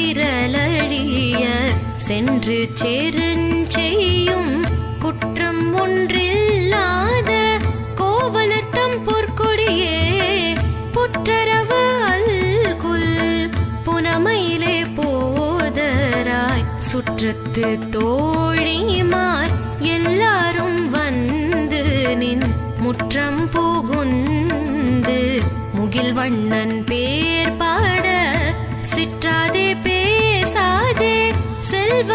செற்றாத்திரளழிய சென்று சேருஞ்செய்யும் குற்றம் ஒன்றில்லாத கோவலத்தம் பொற்கொடியே புற்றரவு அல்குல் புனமையிலே போதராய் சுற்றத்து தோழிமார் எல்லாரும் வந்து நின் முற்றம் புகுந்து முகில் வண்ணன் பேர் பாட சிற்றாதே பேசாதே செல்வ